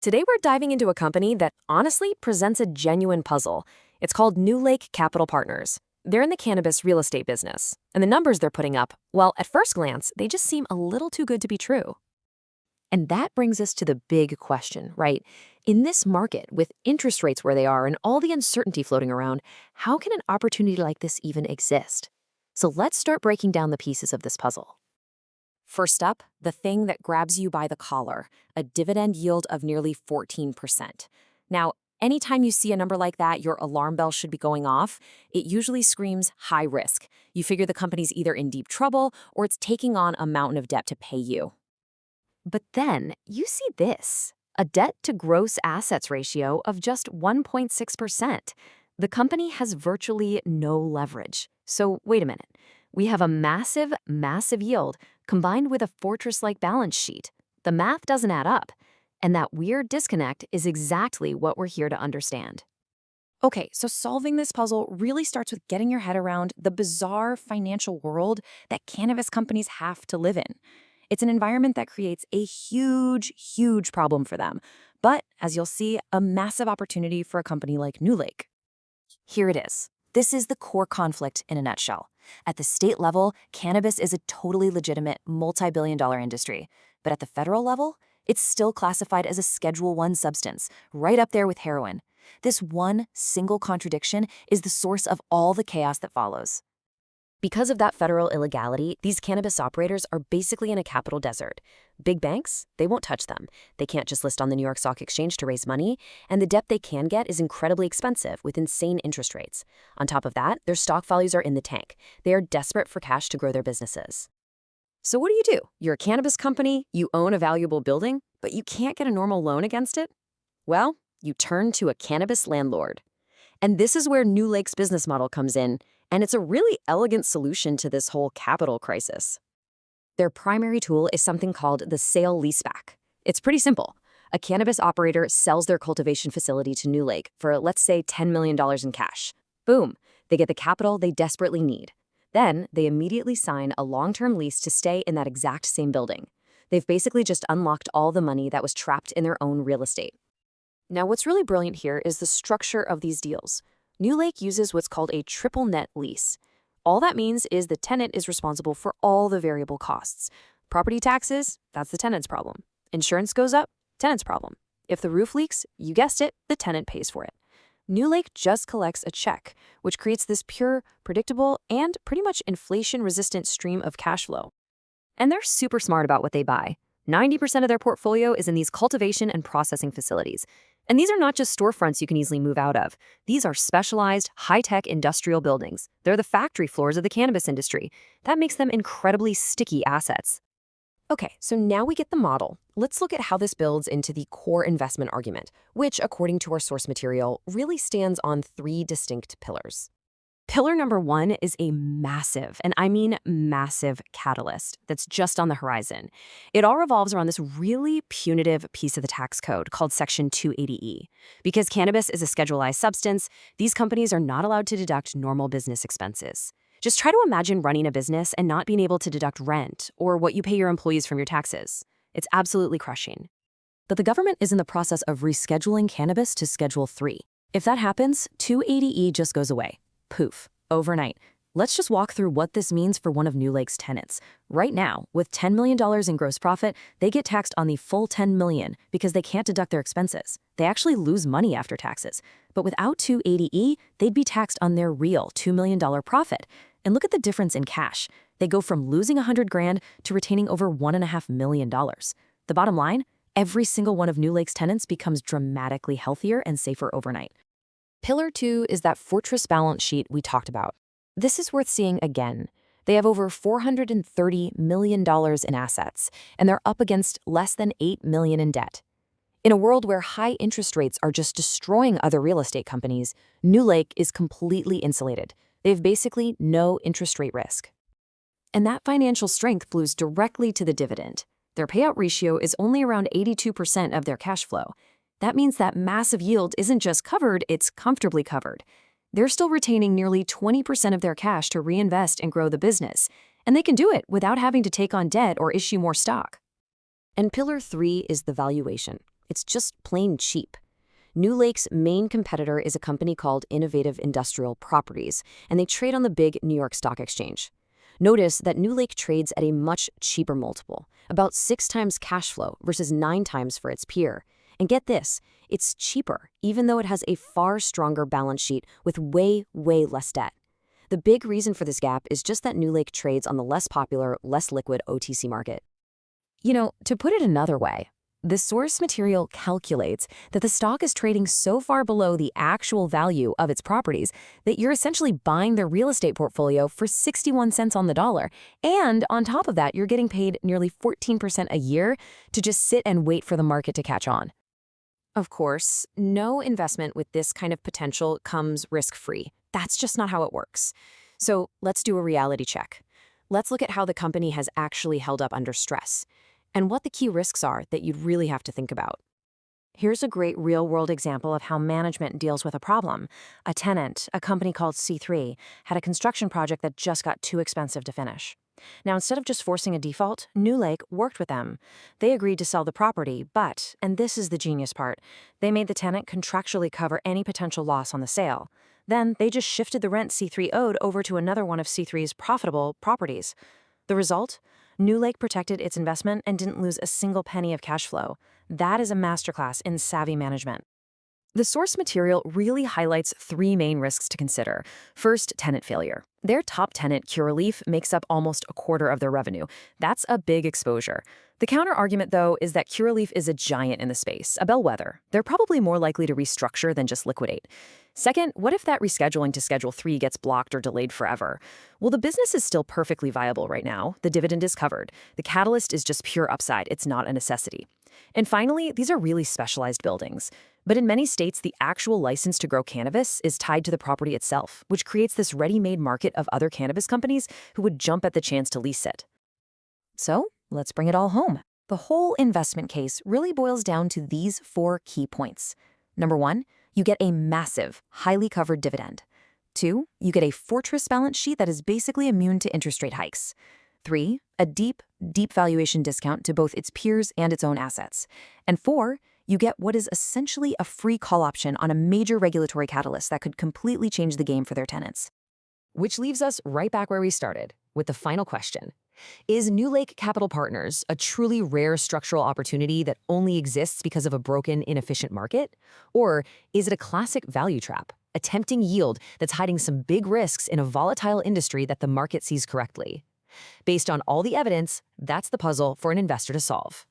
Today we're diving into a company that honestly presents a genuine puzzle. It's called NewLake Capital Partners. They're in the cannabis real estate business, and the numbers they're putting up, well, at first glance, they just seem a little too good to be true. And that brings us to the big question, right? In this market, with interest rates where they are and all the uncertainty floating around, how can an opportunity like this even exist? So let's start breaking down the pieces of this puzzle. First up, the thing that grabs you by the collar, a dividend yield of nearly 14%. Now, anytime you see a number like that, your alarm bell should be going off. It usually screams high risk. You figure the company's either in deep trouble or it's taking on a mountain of debt to pay you. But then you see this, a debt to gross assets ratio of just 1.6%. The company has virtually no leverage. So wait a minute. We have a massive, massive yield combined with a fortress-like balance sheet. The math doesn't add up. And that weird disconnect is exactly what we're here to understand. Okay, so solving this puzzle really starts with getting your head around the bizarre financial world that cannabis companies have to live in. It's an environment that creates a huge, huge problem for them. But, as you'll see, a massive opportunity for a company like NewLake. Here it is. This is the core conflict in a nutshell. At the state level, cannabis is a totally legitimate, multi-billion-dollar industry. But at the federal level, it's still classified as a Schedule I substance, right up there with heroin. This one single contradiction is the source of all the chaos that follows. Because of that federal illegality, these cannabis operators are basically in a capital desert. Big banks, they won't touch them. They can't just list on the New York Stock Exchange to raise money, and the debt they can get is incredibly expensive with insane interest rates. On top of that, their stock values are in the tank. They are desperate for cash to grow their businesses. So what do? You're a cannabis company, you own a valuable building, but you can't get a normal loan against it? Well, you turn to a cannabis landlord. And this is where NewLake's business model comes in, and it's a really elegant solution to this whole capital crisis. Their primary tool is something called the sale-leaseback. It's pretty simple. A cannabis operator sells their cultivation facility to NewLake for, let's say, $10 million in cash. Boom, they get the capital they desperately need. Then, they immediately sign a long-term lease to stay in that exact same building. They've basically just unlocked all the money that was trapped in their own real estate. Now, what's really brilliant here is the structure of these deals. NewLake uses what's called a triple net lease. All that means is the tenant is responsible for all the variable costs. Property taxes, that's the tenant's problem. Insurance goes up, tenant's problem. If the roof leaks, you guessed it, the tenant pays for it. NewLake just collects a check, which creates this pure, predictable, and pretty much inflation-resistant stream of cash flow. And they're super smart about what they buy. 90% of their portfolio is in these cultivation and processing facilities. And these are not just storefronts you can easily move out of. These are specialized, high-tech industrial buildings. They're the factory floors of the cannabis industry. That makes them incredibly sticky assets. Okay, so now we get the model. Let's look at how this builds into the core investment argument, which, according to our source material, really stands on three distinct pillars. Pillar number one is a massive, and I mean massive, catalyst that's just on the horizon. It all revolves around this really punitive piece of the tax code called Section 280E. Because cannabis is a Schedule I substance, these companies are not allowed to deduct normal business expenses. Just try to imagine running a business and not being able to deduct rent or what you pay your employees from your taxes. It's absolutely crushing. But the government is in the process of rescheduling cannabis to Schedule III. If that happens, 280E just goes away. Poof, overnight. Let's just walk through what this means for one of NewLake's tenants. Right now, with $10 million in gross profit, they get taxed on the full $10 million because they can't deduct their expenses. They actually lose money after taxes. But without 280E, they'd be taxed on their real $2 million profit. And look at the difference in cash. They go from losing $100,000 to retaining over $1.5 million. The bottom line, every single one of NewLake's tenants becomes dramatically healthier and safer overnight. Pillar 2 is that fortress balance sheet we talked about. This is worth seeing again. They have over $430 million in assets, and they're up against less than $8 million in debt. In a world where high interest rates are just destroying other real estate companies, NewLake is completely insulated. They have basically no interest rate risk. And that financial strength flows directly to the dividend. Their payout ratio is only around 82% of their cash flow. That means that massive yield isn't just covered, it's comfortably covered. They're still retaining nearly 20% of their cash to reinvest and grow the business, and they can do it without having to take on debt or issue more stock. And pillar 3 is the valuation. It's just plain cheap. NewLake's main competitor is a company called Innovative Industrial Properties, and they trade on the big New York Stock Exchange. Notice that NewLake trades at a much cheaper multiple, about 6 times cash flow versus 9 times for its peer. And get this, it's cheaper, even though it has a far stronger balance sheet with way less debt. The big reason for this gap is just that NewLake trades on the less popular, less liquid OTC market. To put it another way, the source material calculates that the stock is trading so far below the actual value of its properties that you're essentially buying their real estate portfolio for 61 cents on the dollar. And on top of that, you're getting paid nearly 14% a year to just sit and wait for the market to catch on. Of course, no investment with this kind of potential comes risk-free. That's just not how it works. So let's do a reality check. Let's look at how the company has actually held up under stress, and what the key risks are that you'd really have to think about. Here's a great real-world example of how management deals with a problem. A tenant, a company called C3, had a construction project that just got too expensive to finish. Now, instead of just forcing a default, NewLake worked with them. They agreed to sell the property, but, and this is the genius part, they made the tenant contractually cover any potential loss on the sale. Then they just shifted the rent C3 owed over to another one of C3's profitable properties. The result? NewLake protected its investment and didn't lose a single penny of cash flow. That is a masterclass in savvy management. The source material really highlights 3 main risks to consider. First, tenant failure. Their top tenant, Curaleaf, makes up almost a quarter of their revenue. That's a big exposure. The counter-argument, though, is that Curaleaf is a giant in the space, a bellwether. They're probably more likely to restructure than just liquidate. Second, what if that rescheduling to Schedule 3 gets blocked or delayed forever? Well, the business is still perfectly viable right now. The dividend is covered. The catalyst is just pure upside. It's not a necessity. And finally, these are really specialized buildings. But in many states, the actual license to grow cannabis is tied to the property itself, which creates this ready-made market of other cannabis companies who would jump at the chance to lease it. So, let's bring it all home. The whole investment case really boils down to these 4 key points. Number 1, you get a massive, highly covered dividend. 2, you get a fortress balance sheet that is basically immune to interest rate hikes. 3, a deep valuation discount to both its peers and its own assets. And 4, you get what is essentially a free call option on a major regulatory catalyst that could completely change the game for their tenants. Which leaves us right back where we started, with the final question. Is NewLake Capital Partners a truly rare structural opportunity that only exists because of a broken, inefficient market? Or is it a classic value trap, a tempting yield that's hiding some big risks in a volatile industry that the market sees correctly? Based on all the evidence, that's the puzzle for an investor to solve.